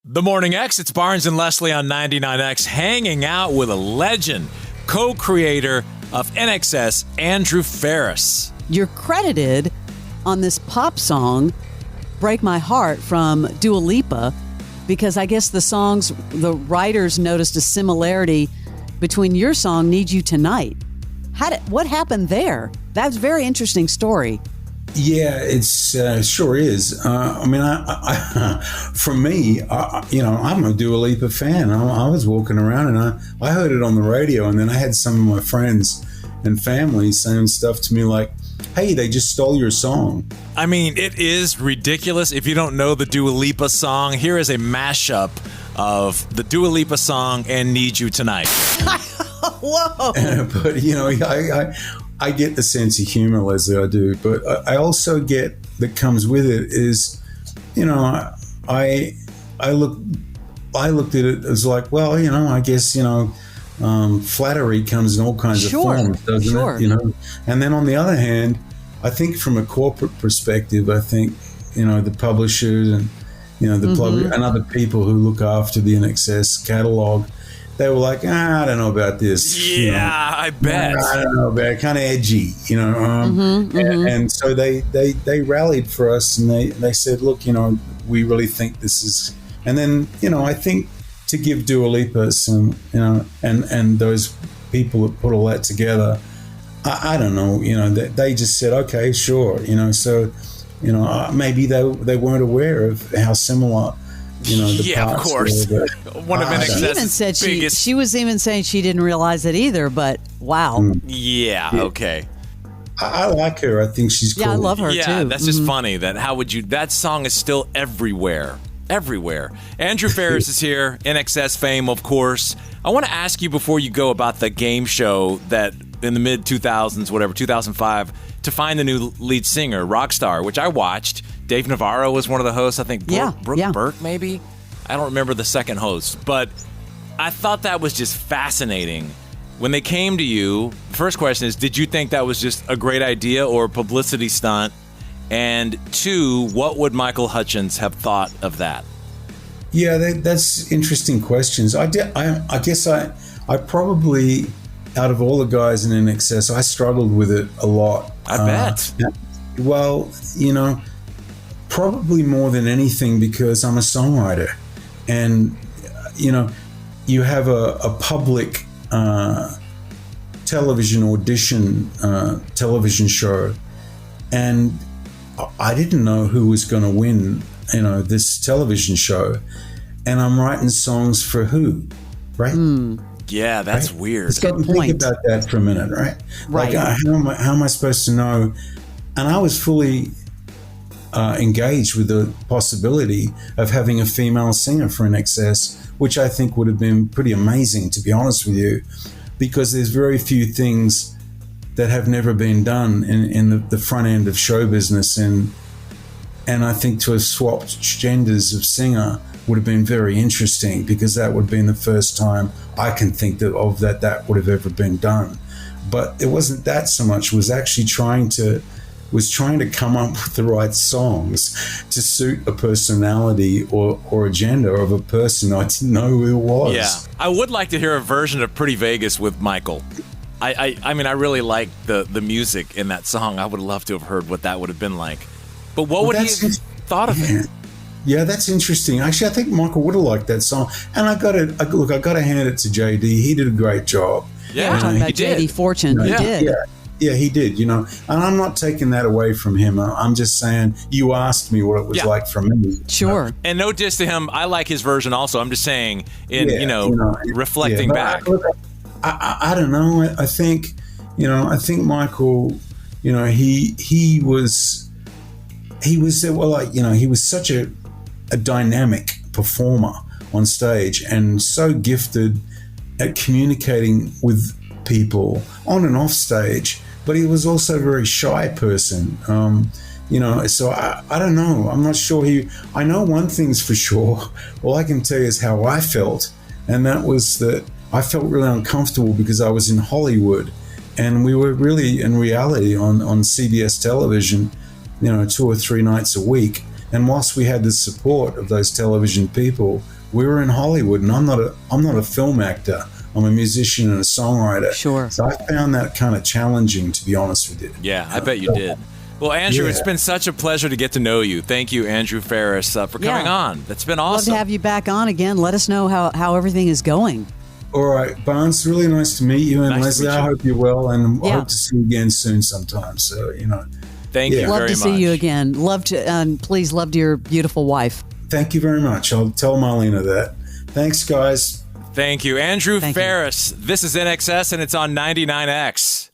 The Morning X, it's Barnes and Leslie on 99X, hanging out with a legend, co-creator of INXS, Andrew Farriss. You're credited on this pop song, Break My Heart, from Dua Lipa, because I guess the writers noticed a similarity between your song, Need You Tonight. What happened there? That's a very interesting story. Yeah, it's sure is. For me, I'm a Dua Lipa fan. I was walking around and I heard it on the radio, and then I had some of my friends and family saying stuff to me like, hey, they just stole your song. I mean, it is ridiculous. If you don't know the Dua Lipa song, here is a mashup of the Dua Lipa song and Need You Tonight. Whoa! But, I get the sense of humor, Leslie, I do. But I also get that comes with it is, I looked at it as like, well, I guess, flattery comes in all kinds of forms, doesn't it? And then on the other hand, I think from a corporate perspective, I think, the publishers and, and other people who look after the INXS catalog, they were like, I don't know about this. Yeah, I bet. I don't know about it. Kind of edgy, And so they rallied for us, and they said, look, we really think this is. And then, I think to give Dua Lipa some, and those people that put all that together, I don't know, they just said, okay, sure, so, maybe they weren't aware of how similar. The of course. One of INXS's biggest. She was even saying she didn't realize it either, but wow. Yeah, okay. I like her. I think she's cool. Yeah, I love her too. Yeah, that's just funny that song is still everywhere. Everywhere. Andrew Farriss is here, INXS fame, of course. I want to ask you before you go about the game show that in the mid-2000s, 2005, to find the new lead singer, Rockstar, which I watched. Dave Navarro was one of the hosts. I think Brooke Burke, maybe? I don't remember the second host. But I thought that was just fascinating. When they came to you, the first question is, did you think that was just a great idea or a publicity stunt? And two, what would Michael Hutchence have thought of that? Yeah, that's interesting questions. I guess I probably, out of all the guys in INXS, I struggled with it a lot. I bet. Well, probably more than anything because I'm a songwriter, and you have a public television audition television show, and I didn't know who was going to win this television show, and I'm writing songs for who, right? Yeah, that's weird. Let's think about that for a minute, right? Right. Like, how am I supposed to know? And I was fully engaged with the possibility of having a female singer for INXS, which I think would have been pretty amazing, to be honest with you, because there's very few things that have never been done in the front end of show business, and I think to have swapped genders of singer would have been very interesting, because that would have been the first time I can think of that would have ever been done. But it wasn't that so much. It was actually trying to come up with the right songs to suit a personality or a gender of a person I didn't know who it was. Yeah, I would like to hear a version of Pretty Vegas with Michael. I mean, I really like the music in that song. I would love to have heard what that would have been like. But what would he have thought of it? Yeah, that's interesting. Actually, I think Michael would have liked that song. And I got to hand it to JD. He did a great job. Yeah, we're talking about JD Fortune. He did. Yeah, he did, and I'm not taking that away from him. I'm just saying, you asked me what it was like for me. Sure. And no diss to him. I like his version also. I'm just saying, reflecting back. I don't know. I think Michael, he was such a dynamic performer on stage, and so gifted at communicating with people on and off stage, but he was also a very shy person, so I don't know. I'm not sure I know one thing's for sure. All I can tell you is how I felt, and that was that I felt really uncomfortable because I was in Hollywood, and we were really in reality on CBS television, 2 or 3 nights a week. And whilst we had the support of those television people, we were in Hollywood, and I'm not a film actor. I'm a musician and a songwriter. Sure. So I found that kind of challenging, to be honest with you. Yeah, I bet you did. Well, Andrew, it's been such a pleasure to get to know you. Thank you, Andrew Farriss, for coming on. That's been awesome. Love to have you back on again. Let us know how everything is going. All right, Barnes, really nice to meet you. And Nice Leslie, to meet you. I hope you're well, and I Yeah. hope to see you again soon sometime. So, Thank you Yeah. Love very to much. see you again. Love to, and please love to your beautiful wife. thank you very much. I'll tell Marlena that. Thanks, guys. Thank you. Andrew Thank you. Farriss. This is INXS, and it's on 99X.